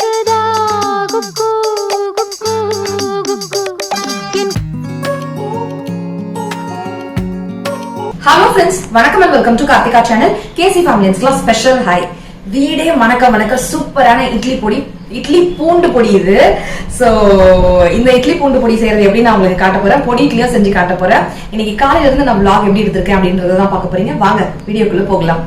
கேக்குதா குக்கு குக்கு குக்கு. ஹலோ ஃப்ரெண்ட்ஸ், வணக்கம் and welcome to Karthika channel. கேசி ஃபேமிலிஸ்க்குலாம் ஸ்பெஷல் ஹாய். வீடே மணக்க சூப்பரான இட்லி பூண்டு பொடி இது. சோ இந்த இட்லி பூண்டு பொடி செய்யறது எப்படி நான் உங்களுக்கு காட்ட போறேன். பொடி இட்லியும் செஞ்சு காட்ட போறேன். இன்னைக்கு காலையில இருந்து நான் vlog எப்படி எடுத்திருக்கேன் அப்படின்றதான் பார்க்க போறீங்க. வாங்க வீடியோக்குள்ள போகலாம்.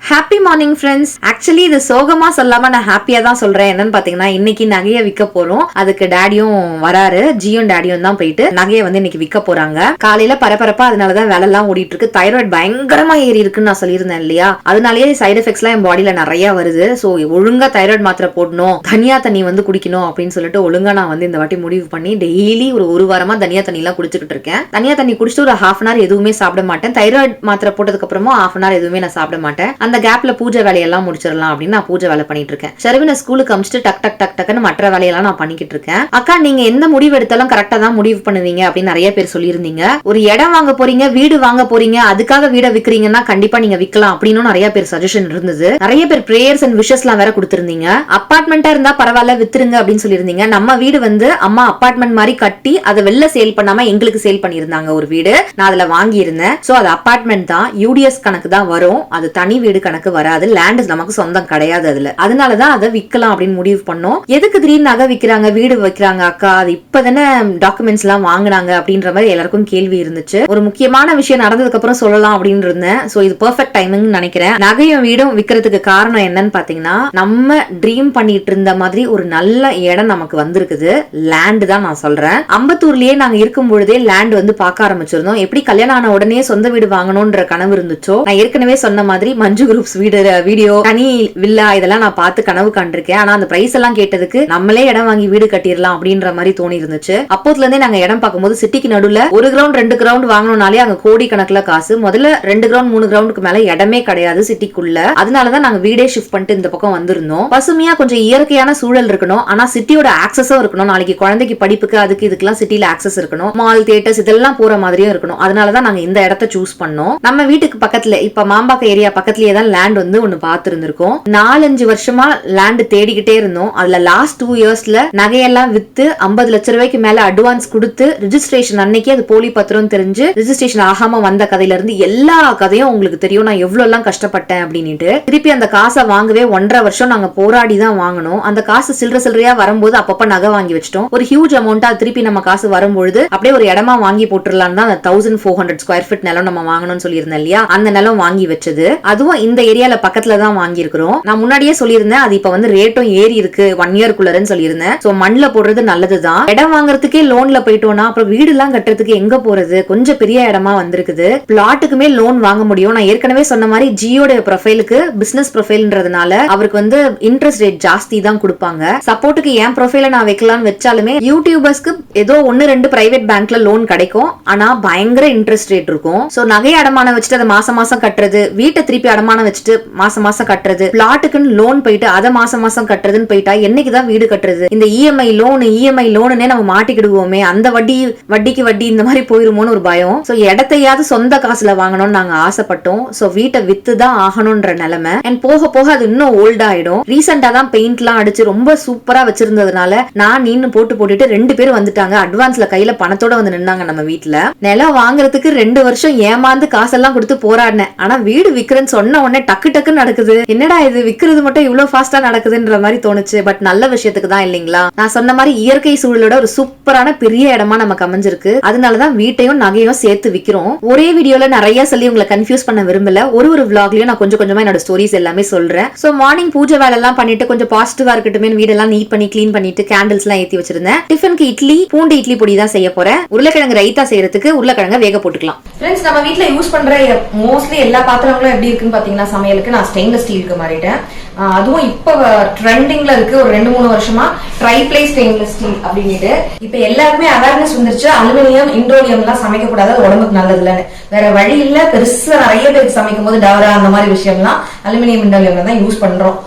Happy morning friends. ஆக்சுவலி இது சோகமா சொல்லாம நான் ஹாப்பியா தான் சொல்றேன். என்னன்னு பாத்தீங்கன்னா, இன்னைக்கு நகையை விற்க போறோம். அதுக்கு டேடியும் வராரு, ஜியும் டேடியும் தான் போயிட்டு நகையை வந்து இன்னைக்கு விற்க போறாங்க. காலையில பரபரப்பா, அதனாலதான் வேலை எல்லாம் ஓடிட்டு இருக்கு. தைராய்டு பயங்கரமா ஏறி இருக்குன்னு நான் சொல்லியிருந்தேன் இல்லையா, அதனாலேயே சைடு எஃபெக்ட்ஸ் எல்லாம் என் பாடியில நிறைய வருது. சோ ஒழுங்கா தைராய்டு மாத்திரை போடணும், தனியா தண்ணி வந்து குடிக்கணும் அப்படின்னு சொல்லிட்டு ஒழுங்கா நான் வந்து இந்த வாட்டி முடிவு பண்ணி டெய்லி ஒரு வாரமா தனியா தண்ணி எல்லாம் குடிச்சுக்கிட்டு இருக்கேன். தனியா தண்ணி குடிச்சிட்டு ஒரு ஹாஃப் அன் ஹவர் எதுவுமே சாப்பிட மாட்டேன். தைராய்டு மாத்திரை போட்டதுக்கு அப்புறமா ஹாஃப் அன் ஹவர் எதுவுமே நான் சாப்பிட மாட்டேன். அந்த கேப்ல பூஜை வேலையெல்லாம் முடிச்சிடலாம் அப்படின்னு நான் பூஜை வேலை பண்ணிட்டு இருக்கேன். ஷர்வினை ஸ்கூலுக்கு அமிச்சிட்டு டக்குன்னு மற்ற வேலையெல்லாம் நான் பண்ணிக்கிட்டு இருக்கேன். அக்கா, நீங்க எந்த முடிவு எடுத்தாலும் கரெக்டா தான் முடிவு பண்ணுவீங்க அப்படின்னு நிறைய பேர் சொல்லியிருந்தீங்க. ஒரு இடம் வாங்க போறீங்க, வீடு வாங்க போறீங்க, அதுக்காக வீட விக்கிறீங்கன்னா கண்டிப்பா நீங்க விக்கலாம் அப்படின்னு நிறைய பேர் சஜஷன் இருந்தது. நிறைய பேர் பிரேயர்ஸ் அண்ட் விஷஸ் எல்லாம் வேற கொடுத்திருந்தீங்க. அபார்ட்மெண்டா இருந்தா பரவாயில்ல வித்துருங்க அப்படின்னு சொல்லியிருந்தீங்க. நம்ம வீடு வந்து அம்மா அபார்ட்மெண்ட் மாதிரி கட்டி அதை வெளில சேல் பண்ணாம எங்களுக்கு சேல் பண்ணியிருந்தாங்க ஒரு வீடு. நான் அதுல வாங்கி இருந்தேன். சோ அது அபார்ட்மெண்ட் தான், யூடிஎஸ் கணக்கு தான் வரும், அது தனி வீடு கணக்கு வராது. லேண்ட் நமக்கு சொந்தம் கிடையாது அதுல. அதனாலதான் அதை விக்கலாம் அப்படின்னு முடிவு பண்ணோம். எதுக்கு திடீர்னு நகை விக்கிறாங்க, வீடு வைக்கிறாங்க அக்கா, அது இப்பதானே டாக்குமெண்ட்ஸ் எல்லாம் வாங்கினாங்க அப்படின்ற மாதிரி எல்லாருக்கும் கேள்வி இருந்துச்சு. ஒரு முக்கியமான விஷயம் நடந்ததுக்கு அப்புறம் சொல்லலாம் அப்படின்னு இருந்தேன். சோ இது பெர்ஃபெக்ட் டைமிங் நினைக்கிறேன். நகையும் வீடும் விக்கிறதுக்கு காரணம் என்னன்னு பாத்தீங்கன்னா, நம்ம ட்ரீம் பண்ணிட்டு இருந்த மாதிரி ஒரு நல்ல இடம் நமக்கு வந்திருக்குது. லேண்ட் தான் நான் சொல்றேன். அம்பத்தூர்லயே நாங்க இருக்கும் பொழுதே லேண்ட் வந்து பார்க்க ஆரம்பிச்சிருந்தோம். எப்படி கல்யாணம் ஆன உடனே சொந்த வீடு வாங்கணும்ன்ற கனவு இருந்துச்சோ, நான் ஏற்கனவே சொன்ன மாதிரி மஞ்சு குரூப்ஸ் வீடு, வீடியோ, தனி வில்லா இதெல்லாம் நான் பார்த்து கனவு கண்டிருக்கேன். ஆனா அந்த பிரைஸ் எல்லாம் கேட்டதுக்கு நம்மளே இடம் வாங்கி வீடு கட்டிடலாம் அப்படின்ற மாதிரி தோணி இருந்துச்சு. அப்போதுல இருந்தே நாங்க இடம் பார்க்கும்போது சிட்டிக்கு நடுவுல 1 கிரவுண்ட் 2 கிரவுண்ட் வாங்கணும்னாலே அங்க கோடி கணக்குல காசு. முதல்ல 2 கிரவுண்ட் 3 கிரவுண்டுக்கு மேல இடமே கிடையாது சிட்டிக்குள்ள. அதனாலதான் நாங்க வீடே ஷிஃப்ட் பண்ணிட்டு இந்த பக்கம் வந்திருந்தோம். பசுமையா கொஞ்சம் இயற்கையான சூழல் இருக்கணும், ஆனா சிட்டியோட ஆக்சஸும் இருக்கணும். நாளைக்கு குழந்தைக்கு படிப்புக்கு அதுக்கு இதுக்கெல்லாம் சிட்டில ஆக்சஸ் இருக்கணும். மால், தியேட்டர்ஸ் இதெல்லாம் போற மாதிரியும் இருக்கணும். அதனாலதான் நாங்க இந்த இடத்த சூஸ் பண்ணோம். நம்ம வீட்டுக்கு பக்கத்துல இப்ப மாம்பாக்கம் ஏரியா பக்கத்துலயே தான் லேண்ட் வந்து ஒண்ணு பார்த்திருந்திருக்கோம். 4-5 வருஷமா லேண்ட் தேடிக்கிட்டே இருந்தோம். அதுல லாஸ்ட் 2 இயர்ஸ்ல நகையெல்லாம் வித்து 50 லட்சம் ரூபாய்க்கு மேல அட்வான்ஸ் கொடுத்து ரிஜிஸ்ட்ரேஷன் அன்னைக்கு அது போலி பத்திரம் தெரிஞ்சு ரிஜிஸ்ட்ரேஷன் ஆகாம வந்த கதையில இருந்து எல்லா கதையும் உங்களுக்கு தெரியும். நான் எவ்வளவு எல்லாம் கஷ்டப்பட்டேன் அப்படின்னுட்டு. திருப்பி அந்த காசை வாங்கவே 1.5 வருஷம் நாங்க போராடி தான் வாங்கணும். அந்த காசு சில்லறையா வரும்போது அப்பப்ப நகை வாங்கி வச்சிட்டோம். ஒரு ஹியூஜ் அமௌண்டா திருப்பி நம்ம காசு வரும்பொழுது அப்படியே ஒரு இடமா வாங்கி போட்டுடலாம் தான் அந்த 1400 ஸ்கொயர் ஃபீட் நிலம் நம்ம வாங்கணும்னு சொல்லியிருந்தேன் இல்லையா, அந்த நிலம் வாங்கி வச்சது. அதுவும் இந்த ஏரியால பக்கத்துல தான் வாங்கி இருக்கிறோம். நான் முன்னாடியே சொல்லியிருந்தேன், அது இப்ப வந்து ரேட்டும் ஏறி இருக்கு 1 இயர்க்குள்ளன்னு சொல்லியிருந்தேன். சோ மண்ல போடுறது நல்லதுதான். இடம் வாங்குறதுக்கே லோன்ல போயிட்டோம்னா அப்புறம் வீடு எல்லாம் கட்டுறதுக்கு எங்க போறது, கொஞ்சம் பெரிய இடமா வந்திருக்குது. பிளாட்டுக்குமே லோன் வாங்க முடியும். நான் ஏற்கனவே சொன்ன மாதிரி ஜியோட ப்ரொஃபைலுக்கு பிசினஸ் ப்ரொஃபைல்ன்றதுனால அவருக்கு வந்து இன்ட்ரெஸ்ட் ரேட் ஜாஸ்தி தான் கொடுப்பாங்க. சப்போர்ட்டுக்கு என் ப்ரொஃபைல நான் வைக்கலாம்னு வச்சாலுமே யூடியூபர்ஸ்க்கு ஏதோ 1-2 பிரைவேட் பேங்க்ல லோன் கிடைக்கும், ஆனா பயங்கர இன்ட்ரெஸ்ட் ரேட் இருக்கும். சோ நகையை அடமானம் வச்சுட்டு அதை மாசம் கட்டுறது, வீட்டை திருப்பி அடமானம் வச்சுட்டு மாசம் கட்டுறது, பிளாட்டுக்குன்னு லோன் போயிட்டு அதை மாசம் கட்டுறதுன்னு போயிட்டா என்னைக்குதான் வீடு கட்டுறது? இந்த இஎம்ஐ லோனுனே நம்ம மாட்டிக்கிடுவோமே, அந்த வட்டிக்கு வட்டி இந்த மாதிரி போயிருமோன்னு ஒரு பயம். சோ இடத்தையாவது சொந்த காசுல வாங்கணும்னு நாங்க ஆசைப்பட்டோம். சோ வீட்டை வித்து தான் ஆகணும்ன்ற நிலைமை. அண்ட் போக அது இன்னும் ஓல்ட் ஆயிடும். ரீசெண்டா தான் பெயிண்ட் எல்லாம் அடிச்சு ரொம்ப சூப்பரா வச்சிருந்ததுனால நான் நீன்னு போட்டுட்டு 2 பேர் வந்துட்டாங்க. அட்வான்ஸ்ல கையில பணத்தோட வந்து நின்னாங்க நம்ம வீட்டுல. நிலம் வாங்குறதுக்கு 2 வருஷம் ஏமாந்து காசெல்லாம் கொடுத்து போராடினேன். ஆனா வீடு விக்கிறேன்னு சொன்ன உடனே டக்குன்னு நடக்குது. என்னடா இது விக்கிறது மட்டும் இவ்வளவு ஃபாஸ்டா நடக்குதுன்ற மாதிரி தோணுச்சு. பட் நல்ல விஷயத்துக்கு தான் இல்லைங்களா. நான் சொன்ன மாதிரி இயற்கை சூழலோட ஒரு சூப்பரான பெரிய இடமா நமக்கு அமைஞ்சிருக்கு. அதனாலதான் வீட்டையும் நகையும் சேர்த்து விக்கிறோம். ஒரே வீடியோல நிறைய சொல்லி உங்களை கன்ஃபியூஸ் பண்ண விரும்பல. ஒரு விளாக்லயும் நான் கொஞ்சமா என்னோட ஸ்டோரிஸ் எல்லாமே சொல்றேன். சோ மார்னிங் பூஜை வேலை எல்லாம் பண்ணிட்டு கொஞ்சம் பாசிட்டிவா இருக்கட்டுமே வீடெல்லாம் நீட் பண்ணி கிளீன் பண்ணிட்டு கேண்டில்ஸ் எல்லாம் ஏத்தி வச்சிருந்தேன். டிஃபனுக்கு இட்லி, பூண்டு இட்லி பொடி தான் செய்ய போறேன். உருளைக்கிழங்கு ரைத்தா செய்யறதுக்கு உருளைக்கிழங்க வேக போட்டுக்கலாம். ஃப்ரெண்ட்ஸ், நம்ம வீட்ல யூஸ் பண்ற மோஸ்ட்லி எல்லா பாத்திரங்களும் எப்படி இருக்குன்னு பாத்தீங்கன்னா, சமையலுக்கு நான் ஸ்டெயின்லெஸ் ஸ்டீலுக்கு மாறிட்டேன். அதுவும் இப்ப ட்ரெண்டிங்ல இருக்கு ஒரு 2-3 வருஷமா ட்ரைப்ளை ஸ்டெயின்லெஸ் ஸ்டீல் அப்படின்ட்டு. இப்ப எல்லாருமே அவேர்னஸ் வந்துருச்சு, அலுமினியம் இண்டோலியம் எல்லாம் சமைக்க கூடாது, உடம்புக்கு நல்லது இல்லன்னு. வேற வழி இல்ல, பெருசா நிறைய பேருக்கு சமைக்கும் போது டவரா அந்த மாதிரி விஷயம்லாம் அலுமினியம் இண்டோலியம் தான் யூஸ் பண்றோம்.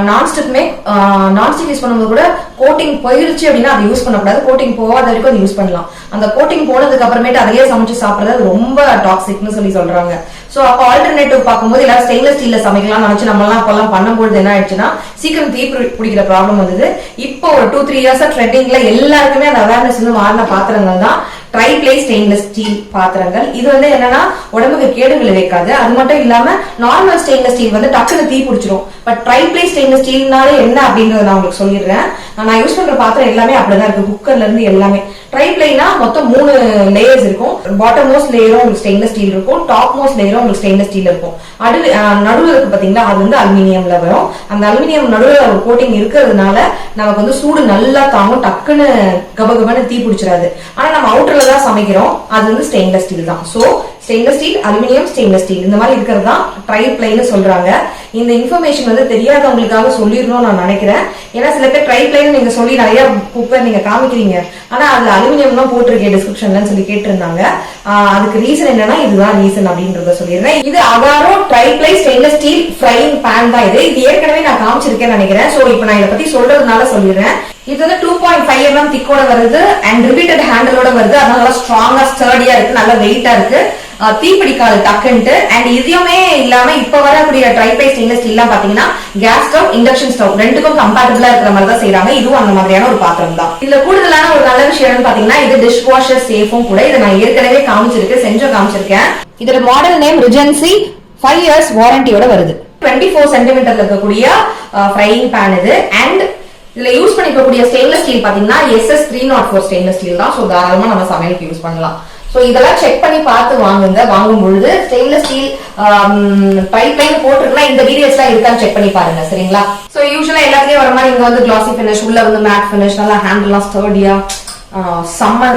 நான்ஸ்டிக் யூஸ் பண்ணும்போது கூட கோட்டிங் போயிருச்சு அப்படின்னா அதை யூஸ் பண்ணக்கூடாது. கோட்டிங் போகாத வரைக்கும் அதை யூஸ் பண்ணலாம். அந்த கோட்டிங் போனதுக்கு அப்புறமேட்டு அதையே சமைச்சு சாப்பிடுறது அது ரொம்ப டாக்ஸிக்னு சொல்லி சொல்றாங்க. சோ அப்ப ஆல்டர்னேட்டிவ் பார்க்கும்போது எல்லாரும் ஸ்டெயின்லெஸ் ஸ்டீல்ல சமைக்கலாம் நினைச்சு நம்ம எல்லாம் அப்பெல்லாம் பண்ணும்போது என்ன ஆயிடுச்சுன்னா சீக்கிரம் தீ பிடிக்கிற ப்ராப்ளம் வந்தது. இப்போ ஒரு 2-3 இயர்ஸா ட்ரெண்டிங்ல எல்லாருக்குமே அந்த அவேர்னஸ் வந்து மாறின பாத்திரங்கள் தான் ட்ரை பிளே ஸ்டெயின்லெஸ் ஸ்டீல் பாத்திரங்கள். இது வந்து என்னன்னா உடம்புக்கு கேடு விளைவிக்காது. அது மட்டும் இல்லாம நார்மல் ஸ்டெயின்லெஸ் ஸ்டீல் வந்து டக்குனு தீ பிடிச்சிரும். பட் ட்ரை பிளே ஸ்டெயின்லெஸ் ஸ்டீல்னாலே என்ன அப்படிங்கறத நான் உங்களுக்கு சொல்லிடுறேன். நான் யூஸ் பண்ற பாத்திரம் எல்லாமே அப்படிதான் இருக்கு. குக்கர்ல இருந்து எல்லாமே ட்ரை பிளேனா மொத்தம் 3 லேயர்ஸ் இருக்கும். பாட்டம் மோஸ்ட் லேயரும் உங்களுக்கு ஸ்டெயின்லெஸ் ஸ்டீல் இருக்கும். டாப் மோஸ்ட் லேயரும் உங்களுக்கு ஸ்டெயின்லெஸ் ஸ்டீல் இருக்கும். நடுவில் இருக்கு பாத்தீங்களா, அது வந்து அலுமினியம்ல வரும். அந்த அலுமினியம் நடுவில் ஒரு கோட்டிங் இருக்கிறதுனால நமக்கு வந்து சூடு நல்லா தாங்கும். டக்குன்னு கபகபன்னு தீ பிடிச்சிடாது. ஆனா நம்ம அவுட்டர்ல தான் சமைக்கிறோம். அது வந்து ஸ்டெயின்லெஸ் ஸ்டீல் தான். So stainless steel, aluminium, stainless steel இந்த மாதிரி இருக்கிறது தான் ட்ரை பிளைன்னு சொல்றாங்க. இந்த இன்ஃபர்மேஷன் வந்து தெரியாதவங்களுக்காக சொல்லிடணும்னு நான் நினைக்கிறேன். ஏன்னா சில பேர் ட்ரை பிளைன்னு நீங்க சொல்லி நிறைய குக்கர் நீங்க காமிக்கிறீங்க, ஆனா அதுல அலுமினியம் தான் போட்டிருக்கேன் டிஸ்கிரிப்ஷன்ல சொல்லி கேட்டிருந்தாங்க. அதுக்கு ரீசன் என்னன்னா இதுதான் ரீசன் அப்படின்றத சொல்லிடுறேன். இது Agaro tri ply stainless steel frying pan தான். இது ஏற்கனவே நான் காமிச்சிருக்கேன்னு நினைக்கிறேன். சோ இப்போ நான் இதை பத்தி சொல்றதுனால சொல்லிடுறேன். இது வந்து 2.5 mm திக்கோட வருது அண்ட் ரிப்பீட்டட் ஹேண்டலோட வருது. அதனால நல்லா ஸ்ட்ராங்கா ஸ்டர்டியா இருக்கு, நல்ல வெயிட்டா இருக்கு, தீப்பிடிக்காது டக்குன்ட்டு. அண்ட் இதுவுமே இல்லாம இப்ப வரக்கூடிய ட்ரை பிளை ஸ்டெயின்லெஸ் ஸ்டீல் எல்லாம் பாத்தீங்கன்னா கேஸ் ஸ்டவ், இண்டக்ஷன் ஸ்டவ் ரெண்டுக்கும் கம்பேட்டபிளா இருக்கிற மாதிரி தான் செய்யறாங்க. இதுவும் அந்த மாதிரியான ஒரு பாத்திரம் தான். இதுல கூடுதலான ஒரு நல்ல விஷயம் பாத்தீங்கன்னா இது டிஷ் வாஷர் சேஃபும் கூட. இதை நான் ஏற்கனவே காமிச்சிருக்கேன். இதோட மாடல் நேம் ரிஜென்சி 5 years வாரண்டியோட வருது. 24 சென்டிமீட்டர்ல இருக்கக்கூடிய ஃப்ரையிங் பேன் இது. அண்ட் இதுல யூஸ் பண்ணிக்கக்கூடிய ஸ்டெயின்லெஸ் ஸ்டீல் பாத்தீங்கன்னா SS304 ஸ்டெயின்லெஸ் ஸ்டீல் தான். சோ தாராளமா நம்ம சமையலுக்கு யூஸ் பண்ணலாம். சோ இதெல்லாம் செக் பண்ணி பார்த்து வாங்குங்க. வாங்கும் பொழுது ஸ்டெயின்லெஸ் ஸ்டீல் பைப் லைன் போட்டிருக்குன்னா இந்த டீடைல்ஸ் எல்லாம் இருக்கான்னு செக் பண்ணி பாருங்க, சரிங்களா? சோ யூசுவலா எல்லாத்துலயும் வர மாதிரி இங்க வந்து கிளாசி பினிஷ், உள்ள வந்து மேட் பினிஷ், நல்லா ஹேண்டில்லாம் ஸ்டர்டியா செம்ம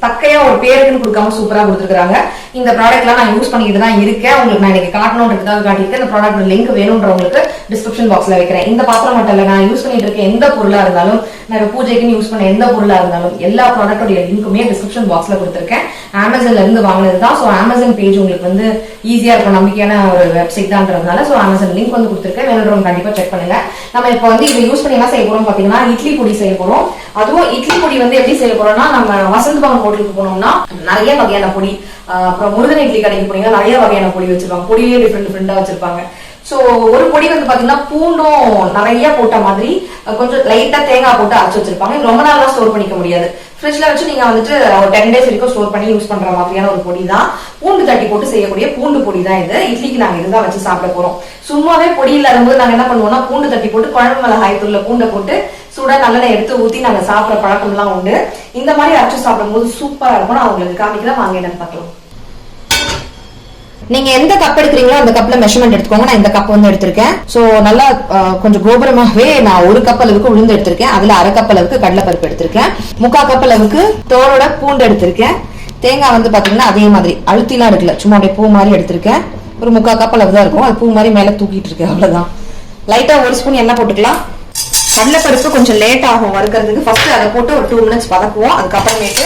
தக்கையா ஒரு பேருக்குன்னு கொடுக்காம சூப்பரா கொடுத்துருக்காங்க. இந்த ப்ராடக்ட் எல்லாம் நான் யூஸ் பண்ணிட்டு தான் இருக்கேன். உங்களுக்கு நான் இன்னைக்கு காட்டணும்ன்றதுக்காக காட்டியிருக்கேன். இந்த ப்ராடக்ட் லிங்க் வேணும்ன்றவங்களுக்கு டிஸ்கிரிப்ஷன் பாக்ஸ்ல வைக்கிறேன். இந்த பாத்திரம் மட்டும் இல்ல, நான் யூஸ் பண்ணிட்டு இருக்க எந்த பொருளா இருந்தாலும், நான் பூஜைக்குன்னு யூஸ் பண்ண எந்த பொருளா இருந்தாலும் எல்லா ப்ராடக்டோட லிங்க்குமே டிஸ்கிரிப்ஷன் பாக்ஸ்ல கொடுத்துருக்கேன். அமேசான்ல இருந்து வாங்கினது தான். ஸோ அமேசான் பேஜ் உங்களுக்கு வந்து ஈஸியா இருக்கும், நம்பிக்கையான ஒரு வெப்சைட் தான்றதுனால. ஸோ அமேசான் லிங்க் வந்து கொடுத்துருக்கேன். வேணுன்றவங்க கண்டிப்பா செக் பண்ணுங்க. நம்ம இப்போ வந்து இதை யூஸ் பண்ணி என்ன செய்ய போறோம் பாத்தீங்கன்னா இட்லி பொடி செய்ய போறோம். அதுவும் இட்லி பொடி வந்து எப்படி செய்ய போறோம்னா, நம்ம வசந்த் பவன் ஹோட்டலுக்கு போனோம்னா நிறைய வகையான பொடி, அப்புறம் முருகன் இட்லி கடைக்கு போனீங்கன்னா நிறைய வகையான பொடி வச்சிருப்பாங்க. பொடியே டிஃப்ரெண்டா வச்சிருப்பாங்க. சோ ஒரு பொடி வந்து பாத்தீங்கன்னா பூண்டும் நிறைய போட்ட மாதிரி கொஞ்சம் லைட்டா தேங்காய் போட்டு அரைச்சு வச்சிருப்பாங்க. இது ரொம்ப நாளா ஸ்டோர் பண்ணிக்க முடியாது. ஃப்ரிட்ஜ்ல வச்சு நீங்க வந்துட்டு ஒரு 10 days வரைக்கும் ஸ்டோர் பண்ணி யூஸ் பண்ற மாதிரியான ஒரு பொடி தான். பூண்டு தட்டி போட்டு செய்யக்கூடிய பூண்டு பொடி தான் இது. இட்லிக்கு நாங்க இதுதான் வச்சு சாப்பிட போறோம். சும்மாவே பொடி இல்லாத போது நாங்க என்ன பண்ணுவோம்னா பூண்டு தட்டி போட்டு குழம்பு மிளகாய் தூள்ல பூண்டை போட்டு சூடா நல்லெண்ணெய் எடுத்து ஊத்தி நாங்க சாப்பிட்ற பழக்கம் எல்லாம் உண்டு. இந்த மாதிரி அரைச்சு சாப்பிடும் போது சூப்பரா இருக்கும். நான் உங்களுக்கு காமிக்கிறேன், வாங்க என்னன்னு பார்க்கலாம். நீங்க எந்த கப் எடுக்கிறீங்களோ அந்த கப்ல மெஷர்மெண்ட் எடுத்துக்கோங்க. நான் இந்த கப் வந்து எடுத்திருக்கேன். சோ நல்லா கொஞ்சம் கோபுரமாகவே நான் 1 கப் அளவுக்கு உளுந்து எடுத்திருக்கேன். அதுல 1/2 கப் அளவுக்கு கடலைப்பருப்பு எடுத்திருக்கேன். 3/4 கப் அளவுக்கு தோலோட பூண்டு எடுத்திருக்கேன். தேங்காய் வந்து பாத்தீங்கன்னா அதே மாதிரி அழுத்திலாம் எடுக்கல, சும்மா அப்படியே பூ மாதிரி எடுத்திருக்கேன். ஒரு 3/4 கப் அளவு தான் இருக்கும். அது பூ மாதிரி மேல தூக்கிட்டு இருக்கேன், அவ்வளவுதான். லைட்டா 1 ஸ்பூன் எண்ணெய் போட்டுக்கலாம். கடலைப்பருப்பு கொஞ்சம் லேட் ஆகும் வறுக்கிறதுக்கு. ஃபர்ஸ்ட் அதை போட்டு ஒரு 2 minutes வதக்குவோம். அதுக்கப்புறமேட்டு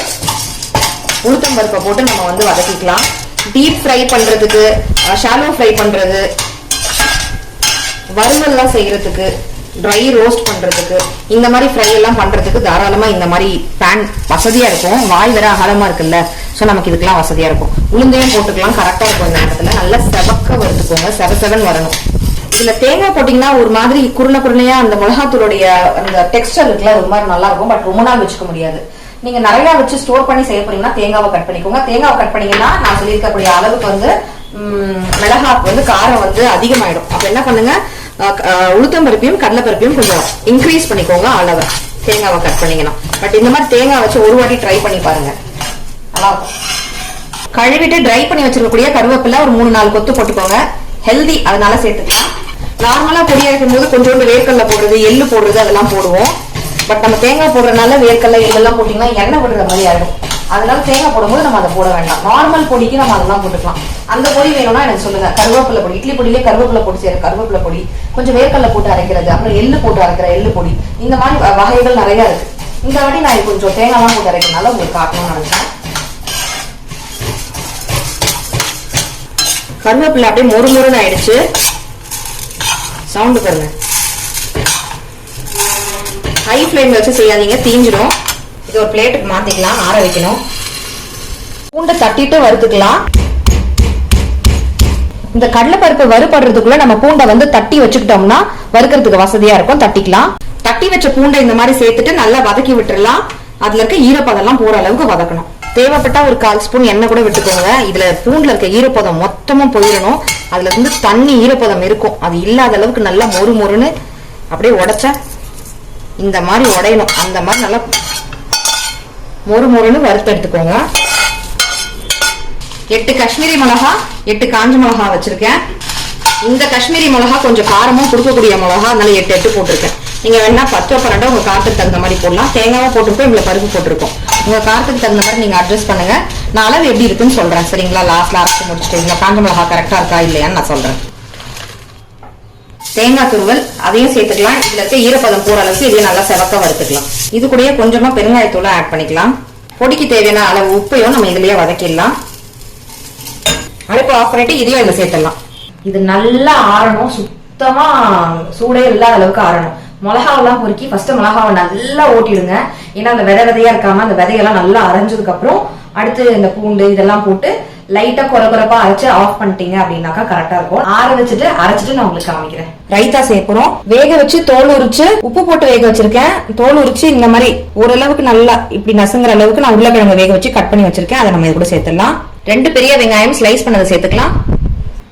உளுத்தம் பருப்பை போட்டு நம்ம வந்து வதக்கிக்கலாம். டீப் ஃப்ரை பண்றதுக்கு, ஷாலோ ஃப்ரை பண்றது, வறுவல்லாம் செய்யறதுக்கு, ட்ரை ரோஸ்ட் பண்றதுக்கு, இந்த மாதிரி ஃப்ரை எல்லாம் பண்றதுக்கு தாராளமா இந்த மாதிரி பேன் வசதியா இருக்கும். வாய் வேற அகலமா இருக்குல்ல, சோ நமக்கு இதுக்கெல்லாம் வசதியா இருக்கும். உளுந்தையும் போட்டுக்கலாம், கரெக்டா இருக்கும். இந்த நேரத்துல நல்லா செவக்க வறுத்துக்கோங்க, செவன் வரணும். இதுல தேங்காய் போட்டீங்கன்னா ஒரு மாதிரி குருணையா அந்த மிளகாத்தூளுடைய அந்த டெக்ஸ்டர் இருக்குல்ல, ஒரு மாதிரி நல்லா இருக்கும். பட் ரொம்ப நாள் வச்சுக்க முடியாது. நீங்க நிறைய வச்சு ஸ்டோர் பண்ணி செய்ய போறீங்கன்னா தேங்காவை கட் பண்ணிக்கோங்க. தேங்காவை கட் பண்ணீங்கன்னா நான் சொல்லியிருக்கக்கூடிய அளவுக்கு வந்து மிளகாக்கு வந்து காரம் வந்து அதிகமாயிடும். அப்ப என்ன பண்ணுங்க, உளுத்தம் பருப்பையும் கடலைப்பருப்பையும் கொஞ்சம் இன்க்ரீஸ் பண்ணிக்கோங்க அளவை, தேங்காவை கட் பண்ணீங்கன்னா. பட் இந்த மாதிரி தேங்காய் வச்சு ஒரு வாட்டி ட்ரை பண்ணி பாருங்க, நல்லா இருக்கும். கழுவிட்டு ட்ரை பண்ணி வச்சிருக்கக்கூடிய கருவேப்பிலை ஒரு 3-4 கொத்து போட்டுக்கோங்க. ஹெல்தி, அதனால சேர்த்துக்கலாம். நார்மலா பொடி அரைக்கும் போது கொஞ்சோண்டு வேர்க்கடலை போடுறது, எள்ளு போடுறது அதெல்லாம் போடுவோம். பட் நம்ம தேங்காய் போடுறதுனால வேர்க்கடலை எள்ளெல்லாம் போட்டீங்கன்னா எண்ணெய் விடுற மாதிரி ஆயிடும். அதனால தேங்காய் போடும்போது நம்ம அதை போட வேண்டாம். நார்மல் பொடிக்கு நம்ம அதெல்லாம் போட்டுக்கலாம். அந்த பொடி வேணும்னா எனக்கு சொல்லுங்க. கருவேப்பிலை பொடி, இட்லி பொடியிலே கருவேப்பிலை போட்டு செய்யற கருவேப்பிலை பொடி, கொஞ்சம் வேர்க்கடலை போட்டு அரைக்கிறது, அப்புறம் எள்ளு போட்டு அரைக்கிற எள்ளு பொடி, இந்த மாதிரி வகைகள் நிறைய இருக்கு. இந்த வாட்டி நான் கொஞ்சம் தேங்காய்லாம் போட்டு அரைக்கிறதுனால உங்களுக்கு காட்டணும்னு நினைச்சேன். கருவேப்பிலை அப்படியே மொறுமொறுன்னு ஆயிடுச்சு. சவுண்டு பாருங்க, ஹை ஃப்ளேம்ல வச்சு செய்யாதீங்க, தீஞ்சிடும். இது ஒரு பிளேட்டுக்கு மாத்திக்கலாம், ஆற வைக்கணும். பூண்டை தட்டிட்டு வறுத்துக்கலாம். இந்த கடலைப்பருப்பு வறுபடுறதுக்குள்ள நம்ம பூண்டை வந்து தட்டி வச்சுக்கிட்டோம்னா வறுக்கிறதுக்கு வசதியா இருக்கும். தட்டிக்கலாம். தட்டி வச்ச பூண்டை இந்த மாதிரி சேர்த்துட்டு நல்லா வதக்கி விட்டுறலாம். அதுல இருக்க ஈரப்பதெல்லாம் போற அளவுக்கு வதக்கணும். தேவைப்பட்டா ஒரு 1/4 ஸ்பூன் எண்ணெய் கூட விட்டுக்கோங்க. இதுல பூண்டுல இருக்க ஈரப்பதம் மொத்தமும் போயிடணும். அதுல இருந்து தண்ணி ஈரப்பதம் இருக்கும். அது இல்லாத அளவுக்கு நல்லா மொறு மொறுன்னு அப்படியே உடைச்ச இந்த மாதிரி உடையணும். அந்த மாதிரி நல்லா மொறு மொறுன்னு வறுத்து எடுத்துக்கோங்க. 8 காஷ்மீரி மிளகா, 8 காஞ்ச மிளகா வச்சிருக்கேன். இந்த காஷ்மீரி மிளகா கொஞ்சம் காரமும் கொடுக்கக்கூடிய மிளகா, அதனால 8 போட்டிருக்கேன். நீங்க வேணா 10 12 உங்க காரத்துக்கு தகுந்த மாதிரி போடலாம். தேங்காவும் போட்டிருக்கோம், இவ்வளவு பருப்பு போட்டிருக்கோம். உங்க காரத்துக்கு தகுந்த மாதிரி நீங்க அட்ஜஸ்ட் பண்ணுங்க. நான் அளவு எப்படி இருக்குன்னு சொல்றேன், சரிங்களா? லாஸ்ட்ல அரைச்சு முடிச்சுட்டு இந்த காஞ்ச மிளகா கரெக்டா இருக்கா இல்லையான்னு நான் சொல்றேன். தேங்காய் துருவல் அதையும் சேர்த்துக்கலாம். இதுல இருக்க ஈரப்பதம் போற அளவுக்கு இதையும் நல்லா செவக்க வறுத்துக்கலாம். இது கூடயே கொஞ்சமா பெருங்காயத்தூளை ஆட் பண்ணிக்கலாம். பொடிக்கு தேவையான அளவு உப்பையும் நம்ம இதுலயே வதக்கிடலாம். அடுப்பு ஆஃப் பண்ணிட்டு இதையும் இதுல சேர்த்துடலாம். இது நல்லா ஆறணும், சுத்தமா சூடே இல்லாத அளவுக்கு ஆறணும். மிளகாவெல்லாம் பொறுக்கி ஃபர்ஸ்ட் மிளகாவை நல்லா ஓட்டிடுங்க. ஏன்னா அந்த விதையா இருக்காம அந்த விதையெல்லாம் நல்லா அரைஞ்சதுக்கு அப்புறம் அடுத்து இந்த பூண்டு இதெல்லாம் போட்டு லைட்டா குறப்பா அரைச்சு ஆஃப் பண்ணிட்டீங்க அப்படின்னாக்கா கரெக்டா இருக்கும். ஆற வச்சுட்டு அரைச்சிட்டு நான் உங்களுக்கு காமிக்கிறேன். ரைத்தா சேர்க்கிறோம். வேக வச்சு தோல் உரிச்சு உப்பு போட்டு வேக வச்சிருக்கேன். தோல் உரிச்சு இந்த மாதிரி ஓரளவுக்கு நல்லா இப்படி நசுங்குற அளவுக்கு நான் உருளைக்கிழங்கு வேக வச்சு கட் பண்ணி வச்சிருக்கேன். அதை நம்ம இது கூட சேர்த்துடலாம். 2 பெரிய வெங்காயம் ஸ்லைஸ் பண்ணதை சேர்த்துக்கலாம்.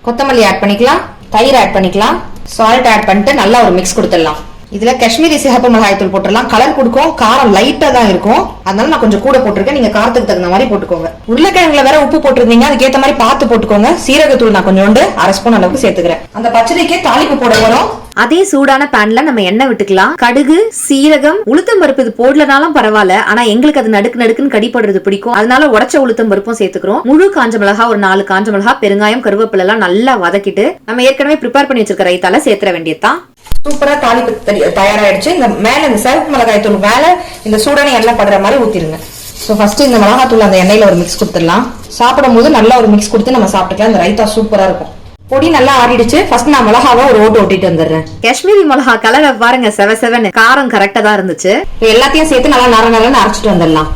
கொத்தமல்லி ஆட் பண்ணிக்கலாம். தயிர் ஆட் பண்ணிக்கலாம். சால்ட் ஆட் பண்ணிட்டு நல்லா ஒரு மிக்ஸ் கொடுத்துடலாம். இதுல காஷ்மீரி சிகப்பு மிளகாய் தூள் போட்டுடலாம். கலர் கொடுக்கும், காரம் லைட்டா தான் இருக்கும். அதனால நான் கொஞ்சம் கூட போட்டிருக்கேன். நீங்க காரத்துக்கு தகுந்த மாதிரி போட்டுக்கோங்க. உருளைக்கிழங்குல வேற உப்பு போட்டிருந்தீங்க, அதுக்கேற்ற மாதிரி பார்த்து போட்டுக்கோங்க. சீரகத்தூள் நான் கொஞ்சோண்டு 1/2 ஸ்பூன் அளவுக்கு சேர்த்துக்கிறேன். அந்த பச்சடிக்கே தாளிப்பு போட வரும். அதே சூடான பேன்ல நம்ம எண்ணெய் விட்டுக்கலாம். கடுகு, சீரகம், உளுத்தம் பருப்பு இது போடலனாலும் பரவாயில்ல, ஆனா எங்களுக்கு அது நடுக்குன்னு கடிப்படுறது பிடிக்கும். அதனால உடைச்ச உளுத்தம் பருப்பும் சேர்த்துக்கிறோம். முழு காஞ்ச மிளகா, ஒரு 4 காஞ்ச மிளகா, பெருங்காயம், கருவேப்பிலை எல்லாம் நல்லா வதக்கிட்டு நம்ம ஏற்கனவே ப்ரிப்பேர் பண்ணி வச்சிருக்க ரைத்தால சேர்த்துற வேண்டியதுதான். சூப்பரா தாளிப்பு தயாராயிடுச்சு. இந்த மேல இந்த சிவப்பு மிளகாய் தூள் மேல இந்த சூடான எண்ணெய் படுற மாதிரி ஊத்திருங்க. சோ ஃபர்ஸ்ட் இந்த மிளகாய் தூள் அந்த எண்ணெயில ஒரு மிக்ஸ் கொடுத்துடலாம். சாப்பிடும் போது நல்லா ஒரு மிக்ஸ் கொடுத்து நம்ம சாப்பிட்டுக்கலாம். இந்த ரைத்தா சூப்பரா இருக்கும். பொடி நல்லா ஆறிடுச்சு. ஃபர்ஸ்ட் நான் மிளகாவை ஒரு ஓட்டிட்டு வந்துடுறேன். காஷ்மீரி மிளகா கலரை பாருங்க, செவன்னு காரம் கரெக்டா தான் இருந்துச்சு. எல்லாத்தையும் சேர்த்து நல்லா நரநரன்னு அரைச்சிட்டு வந்துடலாம்.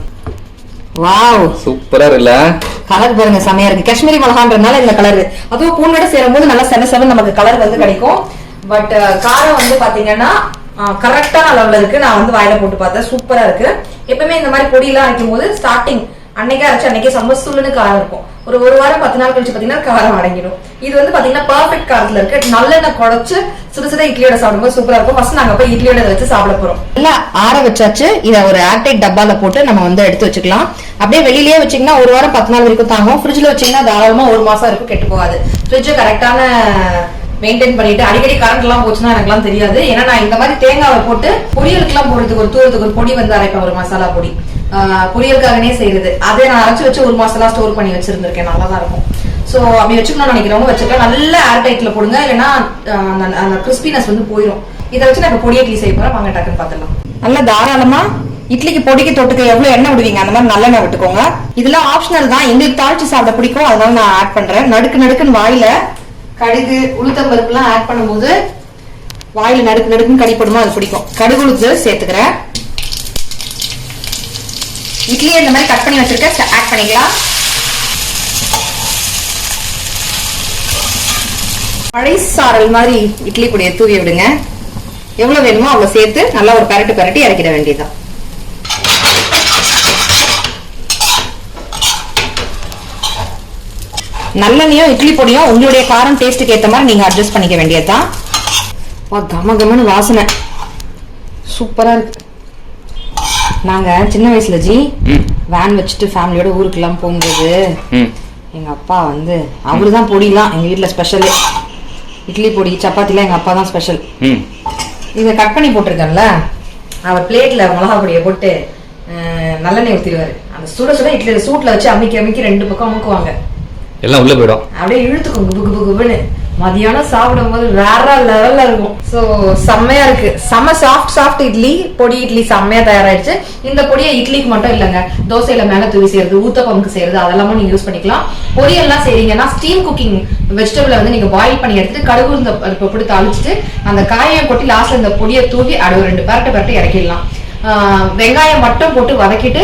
வாவ், சூப்பரா இல்ல? கலர் பாருங்க, செமையா இருக்கு. காஷ்மீரி மிளகான்றதுனால இந்த கலர், அதுவும் பூண்டோட சேரும் போது நல்லா செவன் நமக்கு கலர் வந்து கிடைக்கும். பட் காரம் வந்து பாத்தீங்கன்னா கரெக்டான அளவுல இருக்கு. நான் வந்து வாயில போட்டு பார்த்தேன், சூப்பரா இருக்கு. எப்பவுமே இந்த மாதிரி பொடி எல்லாம் அரைக்கும் போது ஸ்டார்டிங் அன்னைக்கே அரைச்சு அன்னைக்கே சம்பஸ்துன்னு காரம் இருக்கும். ஒரு வாரம் 10 நாள் கழிச்சு பாத்தீங்கன்னா காரம் அடங்கிடும். இது வந்து பாத்தீங்கன்னா பர்ஃபெக்ட் காரத்துல இருக்கு. நல்லெண்ணெய் குழைச்சு சுட இட்லியோட சாப்பிடும்போது சூப்பரா இருக்கும். ஃபர்ஸ்ட் நாங்க போய் இட்லியோட வச்சு சாப்பிட போறோம். நல்லா ஆற வச்சாச்சு. இதை ஒரு ஏர்டைட் டப்பால போட்டு நம்ம வந்து எடுத்து வச்சுக்கலாம். அப்படியே வெளியிலேயே வச்சீங்கன்னா ஒரு வாரம் 10 நாள் வரைக்கும் தாங்கும். ஃப்ரிட்ஜ்ல வச்சீங்கன்னா தாராளமா 1 மாசம் வரைக்கும் கெட்டு போகாது. ஃப்ரிட்ஜ் கரெக்டான மெயின்டைன் பண்ணிட்டு, அடிக்கடி கரண்ட் எல்லாம் போச்சுன்னா எனக்குலாம் தெரியாது. ஏன்னா நான் இந்த மாதிரி தேங்காவை போட்டு பொரியலுக்கு எல்லாம் போடுறதுக்கு ஒரு தூரத்துக்கு ஒரு பொடி வந்து அரைப்பேன், ஒரு மசாலா பொடி. பொரியலுக்காகவே செய்யறது. அதை நான் அரைச்சு வச்சு 1 மாசம் ஸ்டோர் பண்ணி வச்சிருந்திருக்கேன். நல்லாதான் இருக்கும். சோ அப்படி வச்சுக்கணும்னு நினைக்கிறவங்க வச்சுக்கலாம். நல்ல ஏர்டைட்ல போடுங்க, இல்லைன்னா அந்த கிறிஸ்பினஸ் வந்து போயிடும். இதை வச்சு நான் இப்ப பொடியை இட்லி செய்ய போறேன். வாங்க டக்குன்னு பாத்துடலாம். நல்ல தாராளமா இட்லிக்கு பொடிக்கு தொட்டுக்க எவ்வளவு எண்ணெய் விடுவீங்க அந்த மாதிரி நல்லெண்ணெய் விட்டுக்கோங்க. இதெல்லாம் ஆப்ஷனல் தான். எங்களுக்கு தாளிச்சு சாப்பிட பிடிக்கும், அதனால நான் ஆட் பண்றேன். நடுக்குன்னு வாயில கடுகு உளுத்தம் பருப்பு எல்லாம் ஆட் பண்ணும்போது வாயில நடுக்குன்னு கடிப்படுமோ அது பிடிக்கும். கடுகு உளுத்து சேர்த்துக்கிறேன். இட்லியை இந்த மாதிரி கட் பண்ணி வச்சிருக்க ஆட் பண்ணிக்கலாம். மழை சாரல் மாதிரி இட்லி பொடியை தூவி விடுங்க. எவ்வளவு வேணுமோ அவ்வளவு சேர்த்து நல்லா ஒரு பரட்டி இறக்கிட வேண்டியதுதான். நல்லெண்ணையும் இட்லி பொடியும் உங்களுடைய காரம் டேஸ்ட்டுக்கு ஏற்ற மாதிரி நீங்க அட்ஜஸ்ட் பண்ணிக்க வேண்டியதுதான். கமகமன்னு வாசனை சூப்பரா இருக்கு. நாங்க சின்ன வயசுல வேன் வச்சுட்டு ஃபேமிலியோட ஊருக்கு எல்லாம் போகும்போது எங்க அப்பா வந்து அவருதான் பொடிலாம் எங்க வீட்டுல ஸ்பெஷல். இட்லி பொடி சப்பாத்திலாம் எங்க அப்பா தான் ஸ்பெஷல். இதை கட் பண்ணி போட்டிருக்கேன்ல, அவர் பிளேட்ல மிளகா பொடியை போட்டு நல்லெண்ணெய் ஊத்திடுவாரு. அந்த சுட இட்லி சூட்ல வச்சு அமைக்கி 2 பக்கம் அமுக்குவாங்க. எல்லாம் உள்ள போயிடும். அப்படியே இழுத்துக்கும் குபுன்னு. மதியானம் சாப்பிடும் போது வேற லெவல்ல இருக்கும். சோ செம்மையா இருக்கு. செம்ம சாஃப்ட் இட்லி, பொடி இட்லி செம்மையா தயாராயிடுச்சு. இந்த பொடியை இட்லிக்கு மட்டும் இல்லைங்க, தோசையில மேல தூவி செய்யறது, ஊத்தப்பமுக்கு செய்யறது, அதெல்லாமும் நீங்க யூஸ் பண்ணிக்கலாம். பொரியெல்லாம் செய்றீங்கன்னா ஸ்டீம் குக்கிங் வெஜிடபிளை வந்து நீங்க பாயில் பண்ணி எடுத்துட்டு கடுகு இந்த போட்டு தாளிச்சுட்டு அந்த காயை கொட்டி லாஸ்ட்ல இந்த பொடியை தூவி அது ஒரு 2 பரட்டு இறக்கிடலாம். வெங்காயம் மட்டும் போட்டு வதக்கிட்டு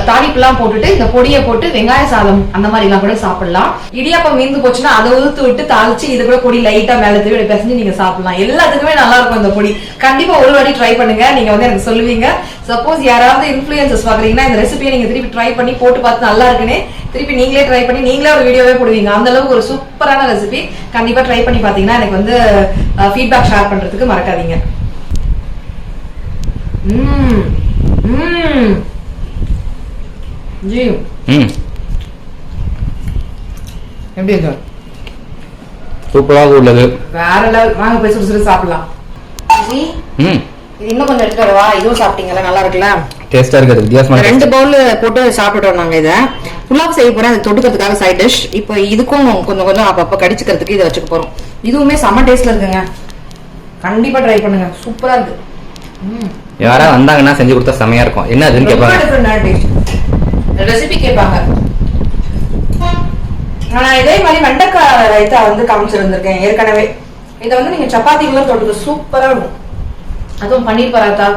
தாளிப்புலாம் போட்டுட்டு இந்த பொடியை போட்டு வெங்காய சாதம் அந்த மாதிரி எல்லாம் கூட சாப்பிடலாம். இடியாப்பம் மீந்து போச்சுன்னா அதை உதுத்து விட்டு தாளிச்சு இது கூட பொடி லைட்டா மேல தூவி பிசைஞ்சு நீங்க சாப்பிடலாம். எல்லாத்துக்குமே நல்லா இருக்கும் இந்த பொடி. கண்டிப்பா ஒரு வாட்டி ட்ரை பண்ணுங்க, நீங்க வந்து எனக்கு சொல்லுவீங்க. சப்போஸ் யாராவது இன்ஃபுளுசர்ஸ் பாக்குறீங்கன்னா இந்த ரெசிபியை நீங்க திருப்பி ட்ரை பண்ணி போட்டு பார்த்து நல்லா இருக்குன்னு திருப்பி நீங்களே ட்ரை பண்ணி நீங்களே ஒரு வீடியோவே போடுவீங்க. அந்த அளவுக்கு ஒரு சூப்பரான ரெசிபி. கண்டிப்பா ட்ரை பண்ணி பாத்தீங்கன்னா எனக்கு வந்து ஃபீட்பேக் ஷேர் பண்றதுக்கு மறக்காதீங்க. ஜி எப்படி இருக்கு? சூப்பராக உள்ளது, வேற லெவல். வாங்க போய் சுடு சாப்பிடலாம். ஜி இது இன்னும் கொஞ்சம் எடுத்து வரவா? இதுவும் சாப்பிட்டீங்களா? நல்லா இருக்குல்ல, டேஸ்டா இருக்குது, வித்தியாசமா. 2 பவுல் போட்டு சாப்பிட்டுட்டோம் நாங்க. இதை புலாவ் செய்ய போறேன், அதை தொட்டுக்கிறதுக்காக சைட் டிஷ். இப்போ இதுக்கும் கொஞ்சம் கொஞ்சம் அப்பப்ப கடிச்சுக்கிறதுக்கு இதை வச்சுக்க போறோம். இதுவுமே செம்ம டேஸ்ட்ல இருக்குங்க, கண்டிப்பா ட்ரை பண்ணுங்க, சூப்பரா இருக்கு. யாரா வந்தாங்கன்னா செஞ்சு கொடுத்தா செமையா இருக்கும். என்ன அதுன்னு கேட்பாங்க, ரெசிபி கேட்பாங்க. நான் இதே மாதிரி வெண்டைக்காய் ரைத்தா வந்து காமிச்சிருந்திருக்கேன் ஏற்கனவே. இதை வந்து நீங்க சப்பாத்திக்குள்ள தொட்டுக்க சூப்பரா இருக்கும். அதுவும் பன்னீர் பராத்தா,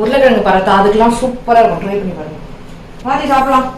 உருளைக்கிழங்கு பராத்தா, அதுக்கெல்லாம் சூப்பரா இருக்கும். ட்ரை பண்ணி பாருங்க. மாத்தி சாப்பிடலாம்.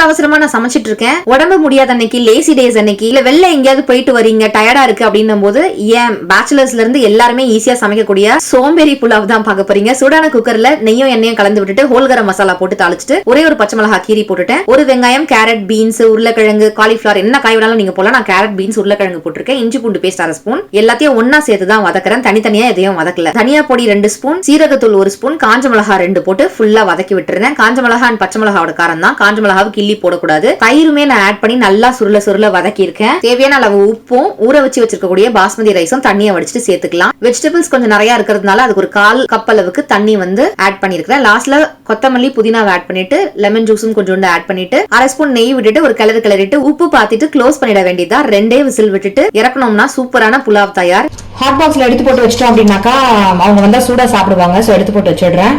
அவசரமா நான் சமைச்சிட்டு இருக்கேன். உடம்பு முடியாத அன்னைக்கு, லேசி டேஸ் அன்னைக்கு, இல்ல வெளில எங்கேயாவது போயிட்டு வரீங்க, டயர்டா இருக்கு அப்படின்னும் போது ஏன் பேச்சுலர்ஸ்ல இருந்து எல்லாருமே ஈஸியா சமைக்கக்கூடிய சோம்பேறி புலாவ் தான் பார்க்க போறீங்க. சூடான குக்கர்ல நெய்யும் எண்ணெயும் கலந்து விட்டுட்டு ஹோல் கரம் மசாலா போட்டு தாளிச்சுட்டு ஒரே ஒரு பச்சை மிளகா கீரி போட்டுட்டேன். ஒரு வெங்காயம், கேரட், பீன்ஸ், உருளைக்கிழங்கு, காலிஃபிளவர் என்ன காய் வேணாலும் நீங்க போலாம். நான் கேரட், பீன்ஸ், உருளைக்கிழங்கு போட்டிருக்கேன். இஞ்சி பூண்டு பேஸ்ட் 1/2 ஸ்பூன். எல்லாத்தையும் ஒன்னா சேர்த்து தான் வதக்குறேன், தனித்தனியா எதையும் வதக்கல. தனியா பொடி 2 ஸ்பூன், சீரகத்தூள் 1 ஸ்பூன், காஞ்ச மிளகா 2 போட்டு ஃபுல்லா வதக்கி விட்டுறேன். காஞ்ச மிளகா அண்ட் பச்சை மிளகாவோட காரம் தான், காஞ்ச மிளகாவை கிள்ளி போடக்கூடாது. தயிருமே நான் ஆட் பண்ணி நல்லா சுருள வதக்கி இருக்கேன். தேவையான அளவு உப்பும் ஊற வச்சு வச்சிருக்கக்கூடிய பாஸ்மதி ரைஸும் தண்ணியை வடிச்சிட்டு சேர்த்துக்கலாம். வெஜிடபிள்ஸ் கொஞ்சம் நிறைய இருக்கிறதுனால அதுக்கு ஒரு 1/4 கப் அளவுக்கு தண்ணி வந்து ஆட் பண்ணிருக்கேன். லாஸ்ட்ல கொத்தமல்லி, புதினாவை ஆட் பண்ணிட்டு லெமன் ஜூஸும் கொஞ்சோண்டு ஆட் பண்ணிட்டு 1/2 ஸ்பூன் நெய் விட்டுட்டு ஒரு கிளறிட்டு உப்பு பார்த்துட்டு க்ளோஸ் பண்ணிட வேண்டியதா. 2 விசில் விட்டுட்டு இறக்கணும்னா சூப்பரான புலாவ் தயார். ஹாட் பாக்ஸ்ல எடுத்து போட்டு வச்சிட்டோம் அப்படின்னாக்கா அவங்க வந்தா சூடா சாப்பிடுவாங்க. சோ எடுத்து போட்டு வச்சிடுறேன்.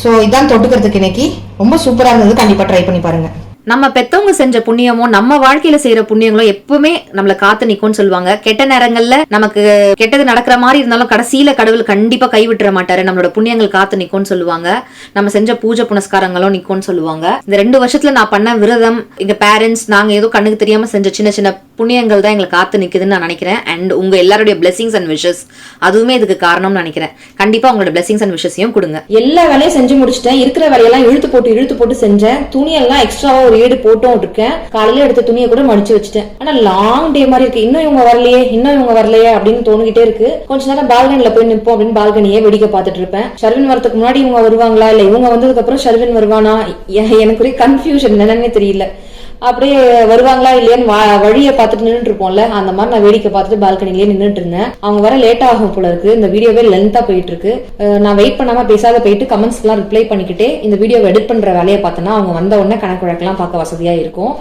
சோ இதான் தொட்டுக்கிறதுக்கு இன்னைக்கு ரொம்ப சூப்பரா இருந்தது. கண்டிப்பா ட்ரை பண்ணி பாருங்க. நம்ம பெத்தவங்க செஞ்ச புண்ணியமோ நம்ம வாழ்க்கையில செய்யற புண்ணியங்களோ எப்பவுமே நம்மள காத்து நிக்கும்னு சொல்லுவாங்க. கெட்ட நேரங்கள்ல நமக்கு கெட்டது நடக்கிற மாதிரி இருந்தாலும் கடைசியில கடவுள் கண்டிப்பா கைவிட்டுற மாட்டாரு. நம்மளோட புண்ணியங்கள் காத்து நிக்கும்னு சொல்லுவாங்க. நம்ம செஞ்ச பூஜை புனஸ்காரங்களும் நிக்கும்னு சொல்லுவாங்க. இந்த 2 வருஷத்துல நான் பண்ண விரதம், எங்க பேரண்ட்ஸ், நாங்க ஏதோ கண்ணுக்கு தெரியாம செஞ்ச சின்ன சின்ன புண்ணியங்கள் தான் எங்களை காத்து நிக்குதுன்னு நான் நினைக்கிறேன். அண்ட் உங்க எல்லாருடைய பிளெஸிங்ஸ் அண்ட் விஷஸ் அதுவுமே இதுக்கு காரணம்னு நினைக்கிறேன். கண்டிப்பா உங்களோட பிளெஸிங்ஸ் அண்ட் விஷஸையும் கொடுங்க. எல்லா வேலையும் செஞ்சு முடிச்சிட்டேன். இருக்கிற வேலையெல்லாம் இழுத்து போட்டு செஞ்சேன். துணியெல்லாம் எக்ஸ்ட்ராவா ஒரு ஏடு போட்டும் இருக்கேன். காலையில எடுத்த துணியை கூட மடிச்சு வச்சுட்டேன். ஆனா லாங் டே மாதிரி இருக்கு. இன்னும் இவங்க வரலையே அப்படின்னு தோணிக்கிட்டே இருக்கு. கொஞ்ச நேரம் பால்கனில போய் நிப்போம் அப்படின்னு பால்கனியே வேடிக்கை பார்த்துட்டு இருப்பேன். ஷர்வின் வரதுக்கு முன்னாடி இவங்க வருவாங்களா இல்ல இவங்க வந்ததுக்கு அப்புறம் ஷர்வின் வருவானா, எனக்கு ஒரே கன்ஃபியூஷன், என்னன்னே தெரியல. அப்படியே வருவாங்களா இல்லையான்னு வழியை பார்த்துட்டு நின்றுட்டு இருப்போம்ல, அந்த மாதிரி நான் வேடிக்கை பார்த்துட்டு பால்கனிலேயே நின்றுட்டு இருந்தேன். அவங்க வர லேட் ஆகும் போல இருக்கு, இந்த வீடியோவே லென்த்தா போயிட்டு இருக்கு. நான் வெயிட் பண்ணாம பேசாத போயிட்டு கமெண்ட்ஸ்லாம் ரிப்ளை பண்ணிக்கிட்டே இந்த வீடியோவை எடிட் பண்ற வேலையை பார்த்தேன்னா அவங்க வந்த உடனே கணக்கு வழக்கெல்லாம் பார்க்க வசதியா இருக்கும்.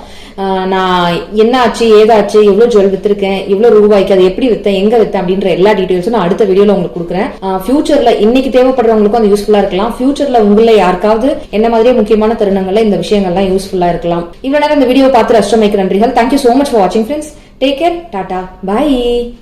நான் என்ன ஆச்சு ஏதாச்சு எவ்வளவு ஜுவல் வித்திருக்கேன் எவ்வளவு ரூபாய்க்கு அது எப்படி வித்தேன் எங்க வித்தேன் அப்படின்ற எல்லா டீடைல்ஸும் நான் அடுத்த வீடியோல உங்களுக்கு கொடுக்குறேன். ஃபியூச்சர்ல இன்னைக்கு தேவைப்படுறவங்களுக்கும் அது யூஸ்ஃபுல்லா இருக்கலாம். ஃபியூச்சர்ல உங்களை யாருக்காவது என்ன மாதிரியே முக்கியமான தருணங்கள்ல இந்த விஷயங்கள்லாம் யூஸ்ஃபுல்லா இருக்கலாம். இவ்வளவு நேரம் இந்த வீடியோ பார்த்து ரசிச்சமைக்கு நன்றிகள். தேங்க்யூ சோ மச் ஃபார் வாட்சிங் friends. Take care. Tata. By.